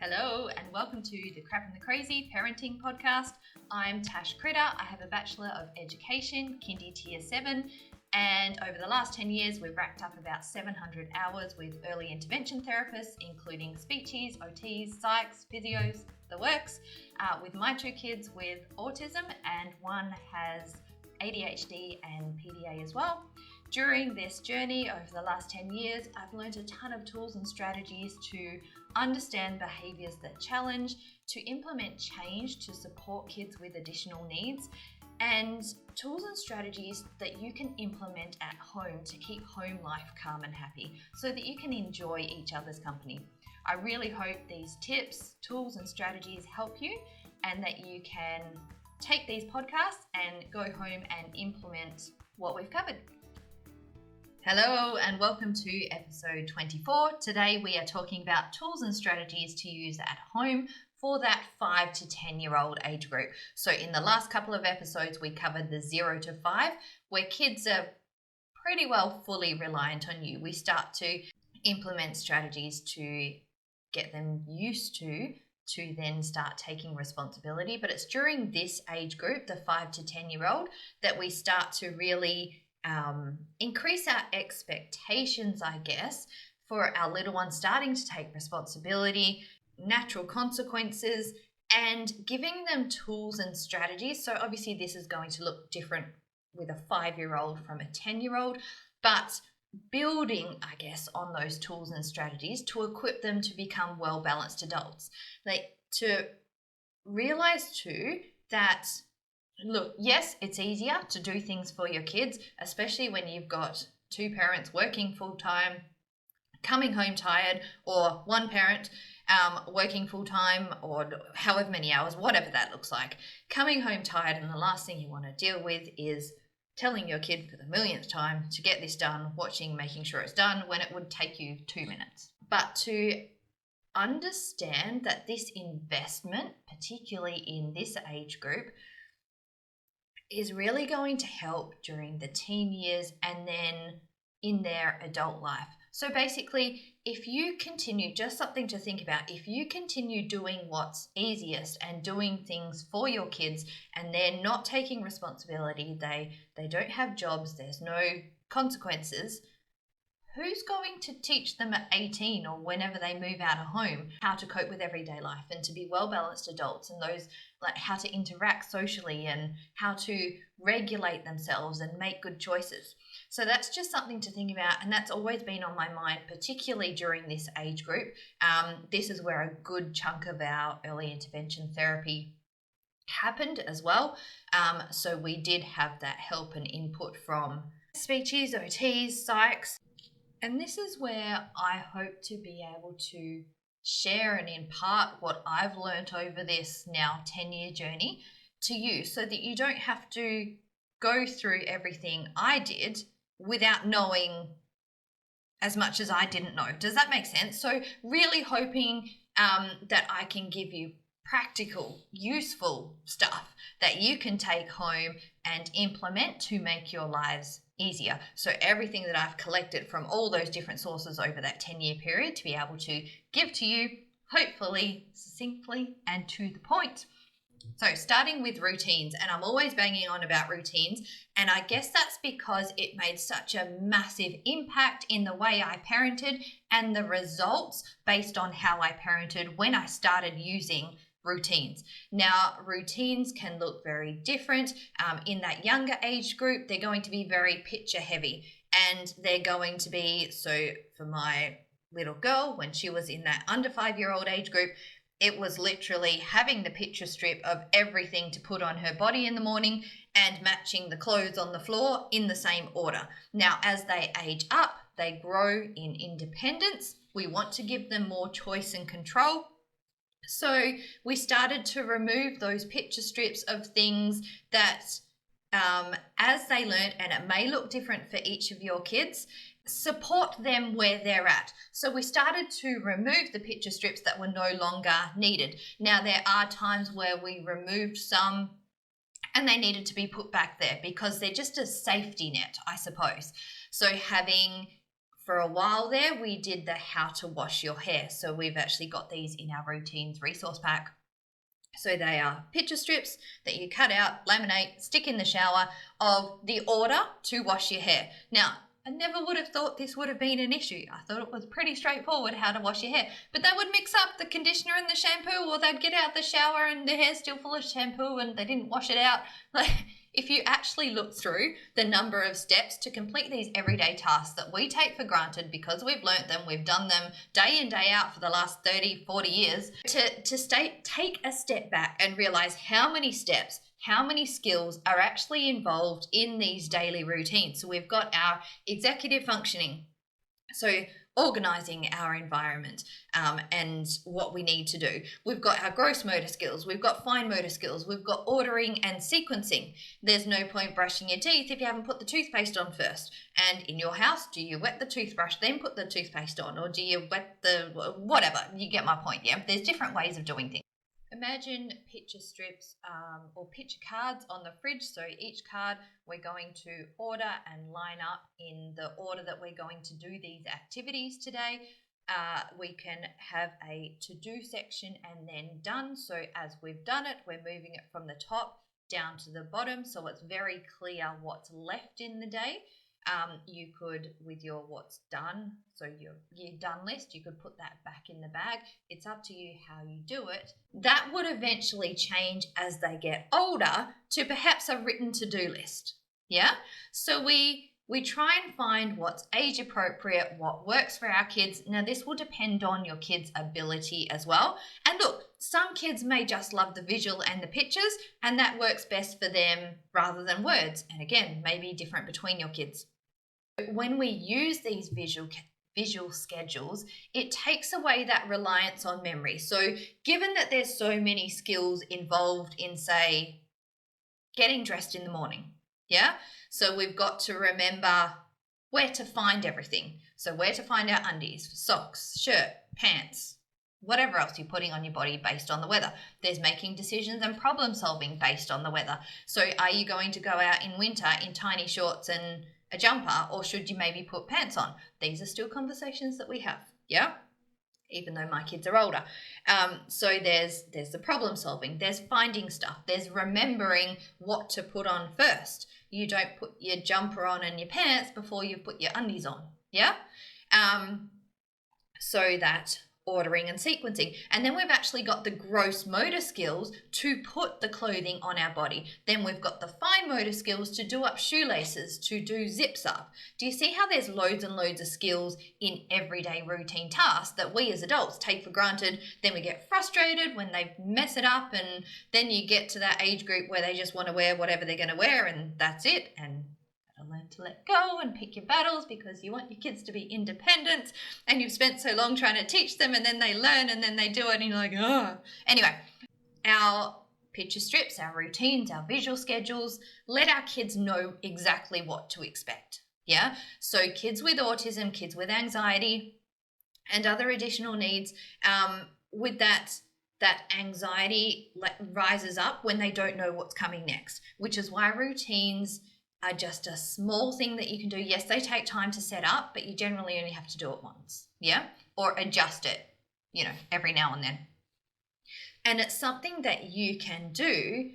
Hello and welcome to the Crap and the Crazy Parenting Podcast. I'm Tash Critter. I have a Bachelor of Education, Kindy Tier 7, and over the last 10 years we've racked up about 700 hours with early intervention therapists, including speechies, OTs, psychs, physios, the works, with my two kids with autism and one has ADHD and PDA as well. During this journey over the last 10 years, I've learned a ton of tools and strategies to understand behaviours that challenge, to implement change to support kids with additional needs, and tools and strategies that you can implement at home to keep home life calm and happy so that you can enjoy each other's company. I really hope these tips, tools and strategies help you and that you can take these podcasts and go home and implement what we've covered. Hello and welcome to episode 24. Today we are talking about tools and strategies to use at home for that 5 to 10-year-old age group. So in the last couple of episodes we covered the 0 to 5 where kids are pretty well fully reliant on you. We start to implement strategies to get them used to then start taking responsibility. But it's during this age group, the 5 to 10-year-old, that we start to really increase our expectations, I guess, for our little ones starting to take responsibility, natural consequences, and giving them tools and strategies. So obviously this is going to look different with a 5-year-old from a 10-year-old, but building, I guess, on those tools and strategies to equip them to become well-balanced adults. Like to realize too that look, yes, it's easier to do things for your kids, especially when you've got two parents working full-time, coming home tired, or one parent working full-time or however many hours, whatever that looks like, coming home tired, and the last thing you want to deal with is telling your kid for the millionth time to get this done, making sure it's done when it would take you 2 minutes. But to understand that this investment, particularly in this age group, is really going to help during the teen years and then in their adult life. So basically, if you continue, just something to think about, if you continue doing what's easiest and doing things for your kids and they're not taking responsibility, they don't have jobs, there's no consequences, who's going to teach them at 18 or whenever they move out of home how to cope with everyday life and to be well-balanced adults, and those like how to interact socially and how to regulate themselves and make good choices? So that's just something to think about, and that's always been on my mind, particularly during this age group. This is where a good chunk of our early intervention therapy happened as well. So we did have that help and input from speechies, OTs, psychs. And this is where I hope to be able to share and impart what I've learnt over this now 10-year journey to you so that you don't have to go through everything I did without knowing as much as I didn't know. Does that make sense? So really hoping that I can give you practical, useful stuff that you can take home and implement to make your lives easier. So everything that I've collected from all those different sources over that 10-year period to be able to give to you, hopefully succinctly and to the point. So starting with routines, and I'm always banging on about routines, and I guess that's because it made such a massive impact in the way I parented and the results based on how I parented when I started using routines. Now, routines can look very different. In that younger age group, they're going to be very picture heavy, and they're going to be, so for my little girl, when she was in that under 5-year-old age group, it was literally having the picture strip of everything to put on her body in the morning and matching the clothes on the floor in the same order. Now, as they age up, they grow in independence. We want to give them more choice and control. So we started to remove those picture strips of things that as they learned, and it may look different for each of your kids, support them where they're at. So we started to remove the picture strips that were no longer needed. Now there are times where we removed some and they needed to be put back there because they're just a safety net, I suppose. So having For a while there, we did the how to wash your hair. So we've actually got these in our routines resource pack. So they are picture strips that you cut out, laminate, stick in the shower of the order to wash your hair. Now, I never would have thought this would have been an issue. I thought it was pretty straightforward how to wash your hair. But they would mix up the conditioner and the shampoo, or they'd get out the shower and the hair's still full of shampoo and they didn't wash it out. Like, if you actually look through the number of steps to complete these everyday tasks that we take for granted because we've learnt them, we've done them day in, day out for the last 30, 40 years, take a step back and realize how many steps, how many skills are actually involved in these daily routines. So we've got our executive functioning, so organizing our environment and what we need to do. We've got our gross motor skills, we've got fine motor skills, we've got ordering and sequencing. There's no point brushing your teeth if you haven't put the toothpaste on first. And in your house, do you wet the toothbrush, then put the toothpaste on, or do you wet the whatever? You get my point, yeah? There's different ways of doing things. Imagine picture strips or picture cards on the fridge. So each card we're going to order and line up in the order that we're going to do these activities today. We can have a to-do section and then done. So as we've done it, we're moving it from the top down to the bottom. So it's very clear what's left in the day. You could, with your what's done, so your done list, you could put that back in the bag. It's up to you how you do it. That would eventually change as they get older to perhaps a written to-do list. Yeah? So we try and find what's age appropriate, what works for our kids. Now, this will depend on your kids' ability as well. And look, some kids may just love the visual and the pictures, and that works best for them rather than words. And again, maybe different between your kids. When we use these visual schedules, it takes away that reliance on memory. So given that there's so many skills involved in, say, getting dressed in the morning, yeah? So we've got to remember where to find everything. So where to find our undies, socks, shirt, pants, whatever else you're putting on your body based on the weather. There's making decisions and problem solving based on the weather. So are you going to go out in winter in tiny shorts and a jumper, or should you maybe put pants on? These are still conversations that we have, yeah? Even though my kids are older. So there's the problem solving, there's finding stuff, there's remembering what to put on first. You don't put your jumper on and your pants before you put your undies on, yeah? So that ordering and sequencing. And then we've actually got the gross motor skills to put the clothing on our body. Then we've got the fine motor skills to do up shoelaces, to do zips up. Do you see how there's loads and loads of skills in everyday routine tasks that we as adults take for granted? Then we get frustrated when they mess it up, and then you get to that age group where they just want to wear whatever they're going to wear, and that's it. And learn to let go and pick your battles because you want your kids to be independent, and you've spent so long trying to teach them, and then they learn and then they do it and you're like, oh. Anyway, our picture strips, our routines, our visual schedules, let our kids know exactly what to expect. Yeah. So kids with autism, kids with anxiety and other additional needs, with that anxiety rises up when they don't know what's coming next, which is why routines are just a small thing that you can do. Yes, they take time to set up, but you generally only have to do it once, yeah? Or adjust it, every now and then. And it's something that you can do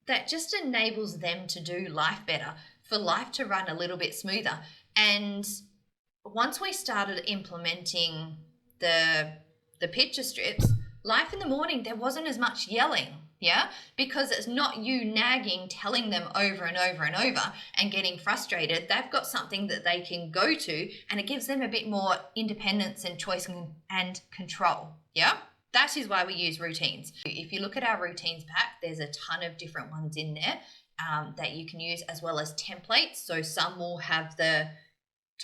that just enables them to do life better, for life to run a little bit smoother. And once we started implementing the picture strips, life in the morning, there wasn't as much yelling. Yeah, because it's not you nagging, telling them over and over and over and getting frustrated. They've got something that they can go to, and it gives them a bit more independence and choice and control. Yeah, that is why we use routines. If you look at our routines pack, there's a ton of different ones in there that you can use, as well as templates. So some will have the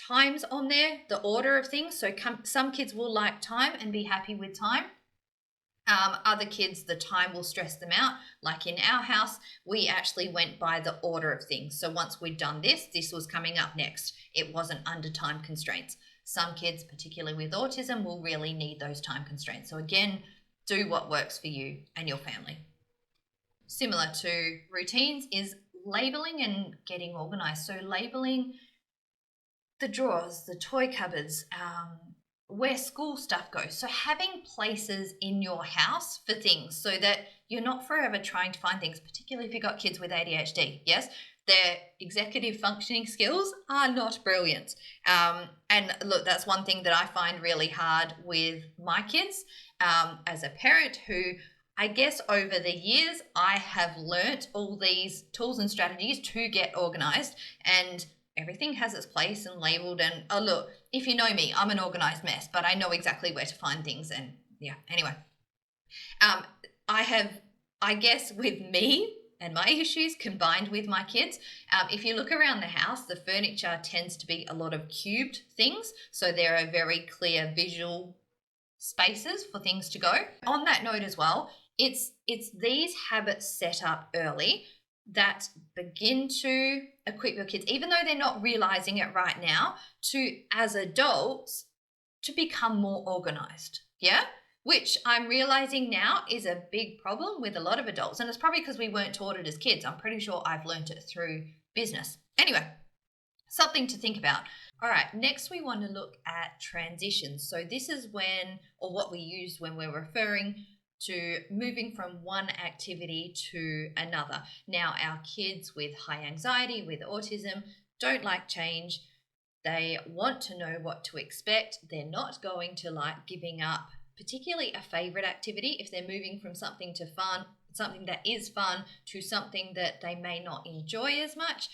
times on there, the order of things. So some kids will like time and be happy with time. Other kids, the time will stress them out. Like in our house, we actually went by the order of things. So once we'd done this was coming up next. It wasn't under time constraints. Some kids, particularly with autism, will really need those time constraints. So again, do what works for you and your family. Similar to routines is labeling and getting organized. So labeling the drawers, the toy cupboards, where school stuff goes. So having places in your house for things so that you're not forever trying to find things, particularly if you've got kids with ADHD. Yes, their executive functioning skills are not brilliant. And look, that's one thing that I find really hard with my kids as a parent who, I guess over the years, I have learnt all these tools and strategies to get organised, and everything has its place and labelled. And oh, look, if you know me, I'm an organised mess, but I know exactly where to find things. And yeah, anyway, I guess with me and my issues combined with my kids, if you look around the house, the furniture tends to be a lot of cubed things. So there are very clear visual spaces for things to go. On that note as well, it's these habits set up early that begin to equip your kids, even though they're not realizing it right now, to, as adults, to become more organized. Yeah, which I'm realizing now is a big problem with a lot of adults, and it's probably because we weren't taught it as kids. I'm pretty sure I've learned it through business. Anyway, something to think about. All right, next we want to look at transitions. So this is when, or what we use when we're referring to moving from one activity to another. Now, our kids with high anxiety, with autism, don't like change. They want to know what to expect. They're not going to like giving up, particularly a favorite activity, if they're moving from something to fun, something that is fun, to something that they may not enjoy as much.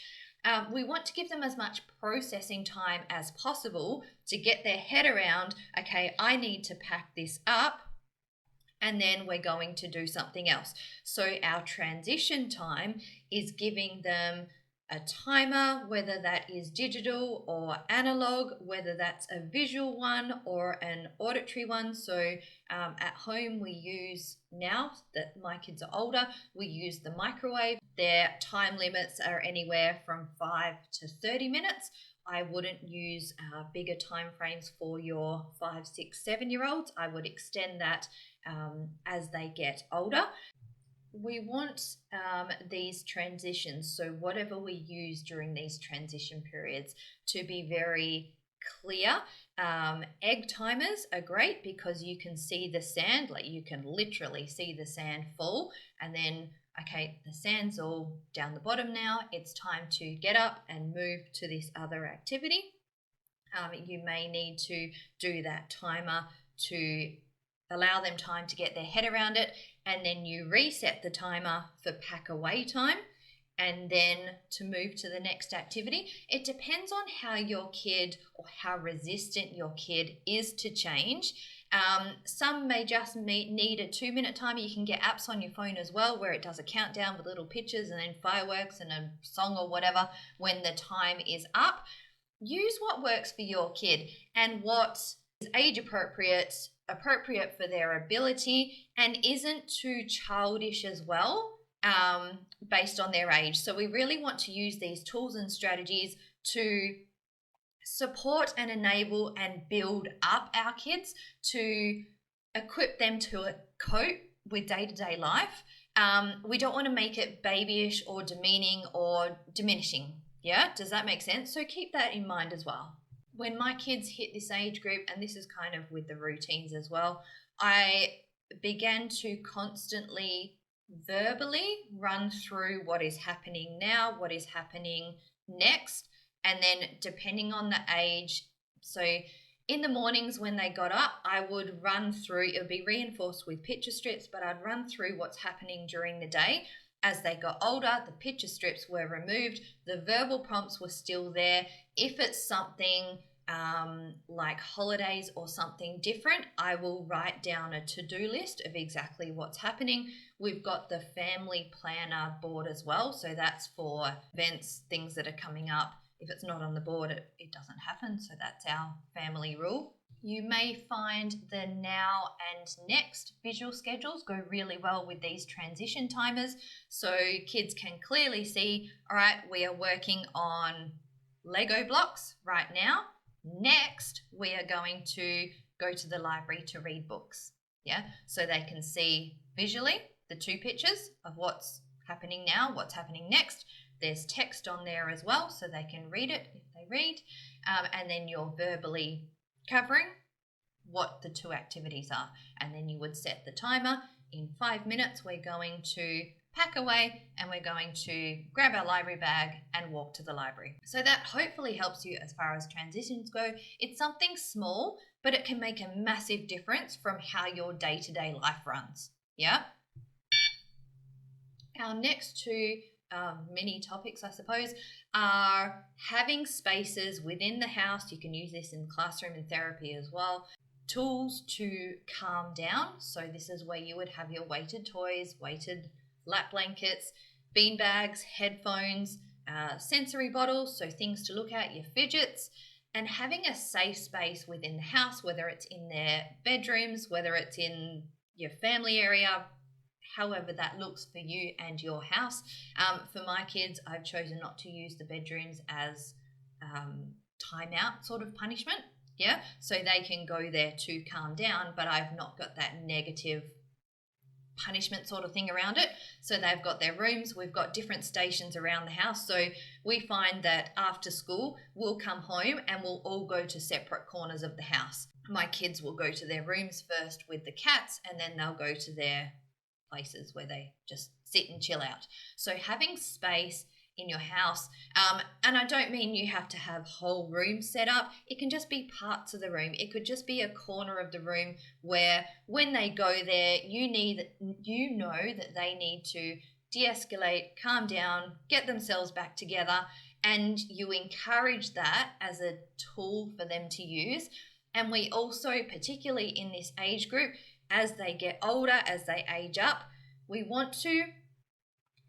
We want to give them as much processing time as possible to get their head around, okay, I need to pack this up, and then we're going to do something else. So our transition time is giving them a timer, whether that is digital or analog, whether that's a visual one or an auditory one. So at home we use, now that my kids are older, we use the microwave. Their time limits are anywhere from 5 to 30 minutes. I wouldn't use bigger time frames for your 5, 6, 7-year-olds. I would extend that as they get older. We want these transitions, so whatever we use during these transition periods, to be very clear. Egg timers are great because you can see the sand, like you can literally see the sand fall, and then, okay, the sand's all down the bottom now, it's time to get up and move to this other activity. You may need to do that timer to allow them time to get their head around it, and then you reset the timer for pack away time, and then to move to the next activity. It depends on how your kid, or how resistant your kid is to change. Some may just need a 2-minute timer. You can get apps on your phone as well where it does a countdown with little pictures and then fireworks and a song or whatever when the time is up. Use what works for your kid and what is age appropriate for their ability, and isn't too childish as well, based on their age. So we really want to use these tools and strategies to support and enable and build up our kids, to equip them to cope with day-to-day life. We don't want to make it babyish or demeaning or diminishing. Yeah, does that make sense? So keep that in mind as well. When my kids hit this age group, and this is kind of with the routines as well, I began to constantly verbally run through what is happening now, what is happening next, and then depending on the age. So in the mornings when they got up, I would run through, it would be reinforced with picture strips, but I'd run through what's happening during the day. As they got older, the picture strips were removed, the verbal prompts were still there. If it's something like holidays or something different, I will write down a to-do list of exactly what's happening. We've got the family planner board as well, so that's for events, things that are coming up. If it's not on the board, it doesn't happen, so that's our family rule. You may find the now and next visual schedules go really well with these transition timers, so kids can clearly see, all right, we are working on Lego blocks right now. Next, we are going to go to the library to read books. Yeah, so they can see visually the 2 pictures of what's happening now, what's happening next. There's text on there as well, so they can read it if they read. And then you're verbally covering what the two activities are. And then you would set the timer. In 5 minutes, we're going to pack away and we're going to grab our library bag and walk to the library. So that hopefully helps you as far as transitions go. It's something small, but it can make a massive difference from how your day-to-day life runs. Yeah? Our next two mini topics, I suppose, are having spaces within the house. You can use this in classroom and therapy as well. Tools to calm down. So this is where you would have your weighted toys, weighted lap blankets, bean bags, headphones, sensory bottles, so things to look at, your fidgets, and having a safe space within the house, whether it's in their bedrooms, whether it's in your family area, however that looks for you and your house. For my kids, I've chosen not to use the bedrooms as timeout sort of punishment. Yeah, so they can go there to calm down, but I've not got that negative punishment sort of thing around it. So they've got their rooms. We've got different stations around the house. So we find that after school, we'll come home and we'll all go to separate corners of the house. My kids will go to their rooms first with the cats, and then they'll go to their places where they just sit and chill out. So having space in your house, and I don't mean you have to have whole rooms set up. It can just be parts of the room. It could just be a corner of the room where when they go there, you know that they need to de-escalate, calm down, get themselves back together, and you encourage that as a tool for them to use. And we also, particularly in this age group, as they get older, as they age up, we want to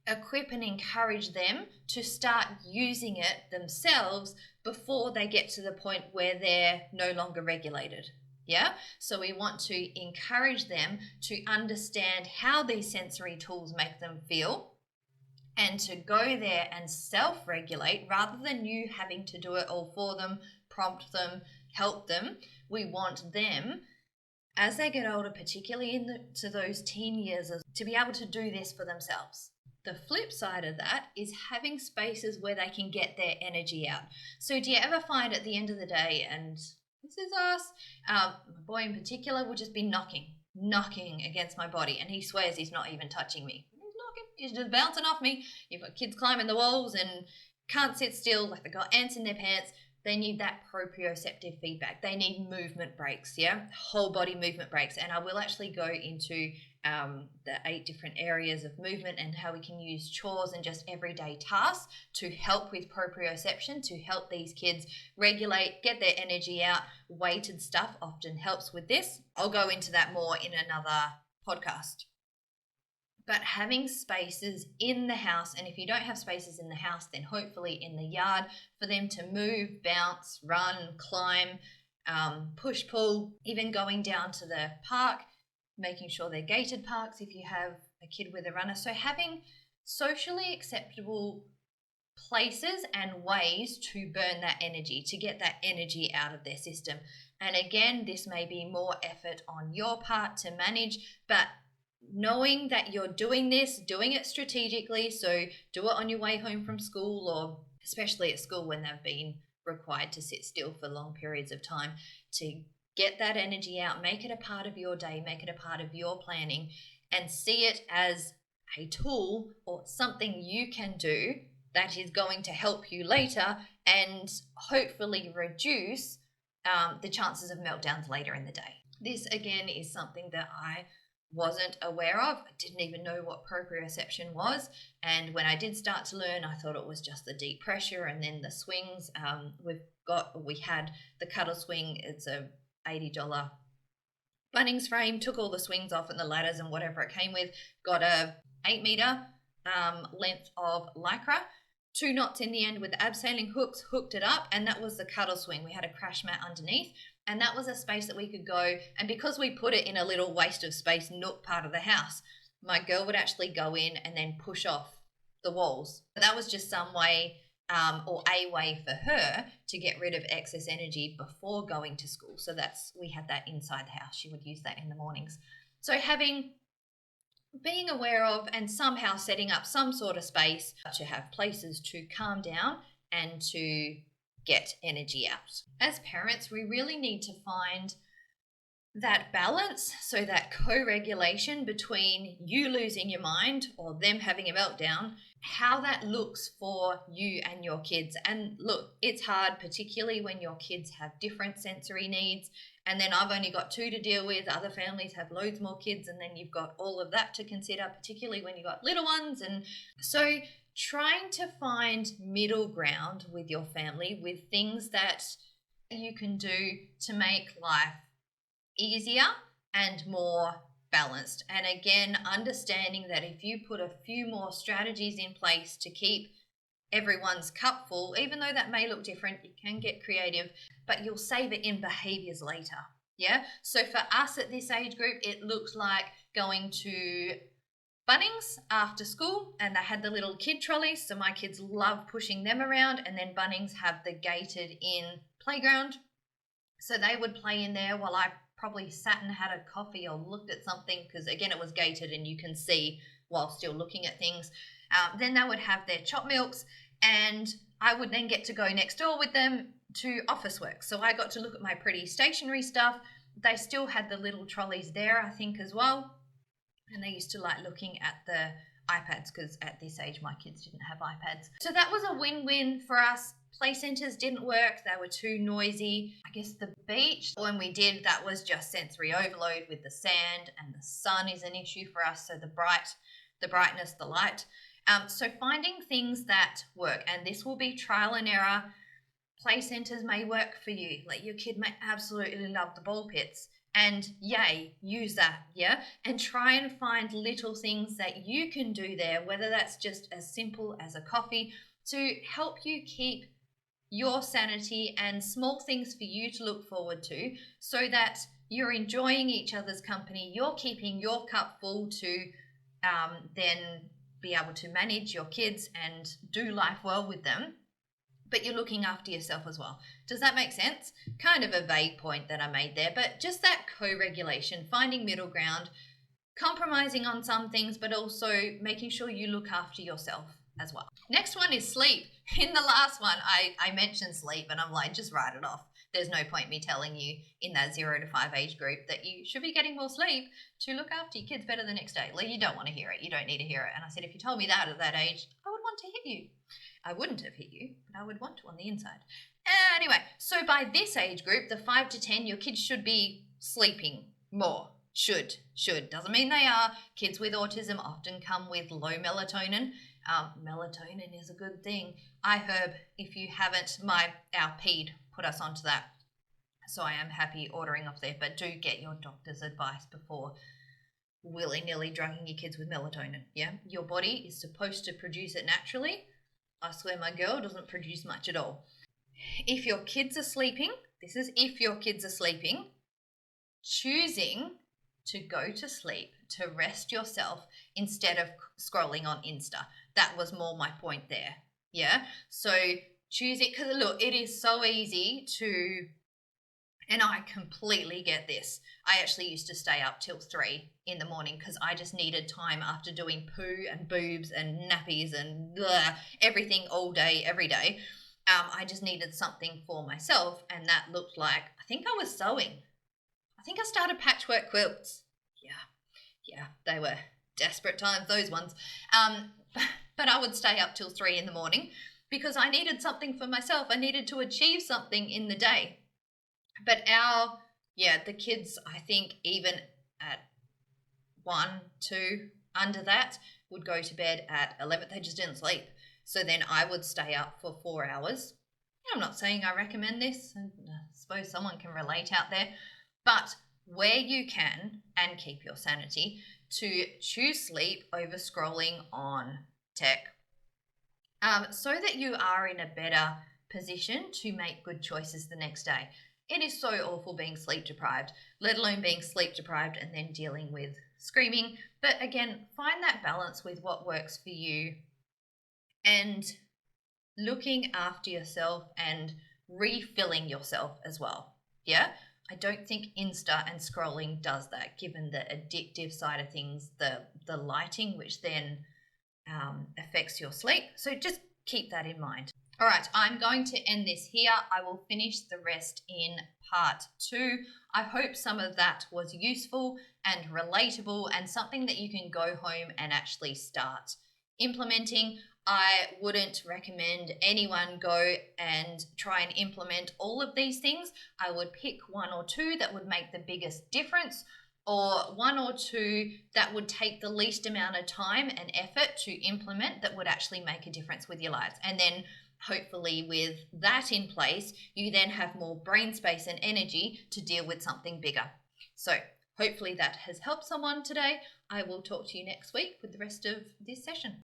equip and encourage them to start using it themselves before they get to the point where they're no longer regulated. Yeah, so we want to encourage them to understand how these sensory tools make them feel and to go there and self-regulate rather than you having to do it all for them, prompt them, help them. We want them, as they get older, particularly to those teen years, to be able to do this for themselves. The flip side of that is having spaces where they can get their energy out. So do you ever find at the end of the day, and this is us, my boy in particular will just be knocking against my body, and he swears he's not even touching me. He's knocking, he's just bouncing off me. You've got kids climbing the walls and can't sit still, like they've got ants in their pants. They need that proprioceptive feedback. They need movement breaks, yeah? Whole body movement breaks. And I will actually go into the 8 different areas of movement and how we can use chores and just everyday tasks to help with proprioception, to help these kids regulate, get their energy out. Weighted stuff often helps with this. I'll go into that more in another podcast. But having spaces in the house, and if you don't have spaces in the house, then hopefully in the yard for them to move, bounce, run, climb, push, pull, even going down to the park, making sure they're gated parks if you have a kid with a runner. So having socially acceptable places and ways to burn that energy, to get that energy out of their system. And again, this may be more effort on your part to manage, but knowing that you're doing this, doing it strategically, so do it on your way home from school, or especially at school when they've been required to sit still for long periods of time, to get that energy out, make it a part of your day, make it a part of your planning, and see it as a tool or something you can do that is going to help you later and hopefully reduce the chances of meltdowns later in the day. This again is something that I wasn't aware of. I didn't even know what proprioception was, and when I did start to learn, I thought it was just the deep pressure and then the swings. We had the cuddle swing. It's a $80 Bunnings frame, took all the swings off and the ladders and whatever it came with, got a 8-meter length of lycra, 2 knots in the end with abseiling hooks, hooked it up, and that was the cuddle swing. We had a crash mat underneath, and that was a space that we could go, and because we put it in a little waste of space nook part of the house, my girl would actually go in and then push off the walls. That was just some way or a way for her to get rid of excess energy before going to school. So we had that inside the house. She would use that in the mornings. So having being aware of and somehow setting up some sort of space to have places to calm down and to get energy out. As parents, we really need to find that balance, so that co-regulation between you losing your mind or them having a meltdown, how that looks for you and your kids. And look, it's hard, particularly when your kids have different sensory needs, and then I've only got two to deal with. Other families have loads more kids, and then you've got all of that to consider, particularly when you've got little ones. And so trying to find middle ground with your family, with things that you can do to make life easier and more balanced. And again, understanding that if you put a few more strategies in place to keep everyone's cup full, even though that may look different, you can get creative, but you'll save it in behaviors later. Yeah. So for us at this age group, it looks like going to Bunnings after school, and they had the little kid trolleys, so my kids love pushing them around. And then Bunnings have the gated in playground, so they would play in there while I probably sat and had a coffee or looked at something, because again, it was gated and you can see while still looking at things. Then they would have their chop milks, and I would then get to go next door with them to office work. So I got to look at my pretty stationery stuff. They still had the little trolleys there, I think, as well. And they used to like looking at the iPads, because at this age, my kids didn't have iPads. So that was a win-win for us. Play centres didn't work. They were too noisy. I guess the beach, when we did, that was just sensory overload with the sand, and the sun is an issue for us. So the brightness, the light. So finding things that work, and this will be trial and error. Play centres may work for you. Like your kid may absolutely love the ball pits, and yay, use that, yeah? And try and find little things that you can do there, whether that's just as simple as a coffee, to help you keep your sanity, and small things for you to look forward to, so that you're enjoying each other's company, you're keeping your cup full to then be able to manage your kids and do life well with them, but you're looking after yourself as well. Does that make sense? Kind of a vague point that I made there, but just that co-regulation, finding middle ground, compromising on some things, but also making sure you look after yourself as well. Next one is sleep. In the last one, I mentioned sleep, and I'm like, just write it off. There's no point me telling you in that 0 to 5 age group that you should be getting more sleep to look after your kids better the next day. Like, you don't want to hear it. You don't need to hear it. And I said, if you told me that at that age, I would want to hit you. I wouldn't have hit you, but I would want to on the inside. Anyway, so by this age group, the 5 to 10, your kids should be sleeping more. Should. Doesn't mean they are. Kids with autism often come with low melatonin. Melatonin is a good thing. iHerb, if you haven't, our PED put us onto that. So I am happy ordering off there, but do get your doctor's advice before willy-nilly drugging your kids with melatonin. Yeah, your body is supposed to produce it naturally. I swear my girl doesn't produce much at all. If your kids are sleeping, this is if your kids are sleeping, choosing to go to sleep, to rest yourself instead of scrolling on Insta. That was more my point there. Yeah. So choose it, because look, it is so easy to, and I completely get this. I actually used to stay up till 3 in the morning because I just needed time after doing poo and boobs and nappies and everything all day, every day. I just needed something for myself, and that looked like, I think I was sewing. I think I started patchwork quilts. Yeah, they were desperate times, those ones. But I would stay up till 3 in the morning because I needed something for myself. I needed to achieve something in the day. But the kids, I think even at 1, 2, under that, would go to bed at 11. They just didn't sleep. So then I would stay up for 4 hours. I'm not saying I recommend this. I suppose someone can relate out there. But where you can, and keep your sanity, to choose sleep over scrolling on tech, so that you are in a better position to make good choices the next day. It is so awful being sleep deprived, let alone being sleep deprived and then dealing with screaming. But again, find that balance with what works for you, and looking after yourself and refilling yourself as well. Yeah. I don't think Insta and scrolling does that, given the addictive side of things, the lighting, which then affects your sleep. So just keep that in mind. All right, I'm going to end this here. I will finish the rest in part 2. I hope some of that was useful and relatable and something that you can go home and actually start implementing. I wouldn't recommend anyone go and try and implement all of these things. I would pick 1 or 2 that would make the biggest difference, or 1 or 2 that would take the least amount of time and effort to implement that would actually make a difference with your lives. And then hopefully with that in place, you then have more brain space and energy to deal with something bigger. So hopefully that has helped someone today. I will talk to you next week with the rest of this session.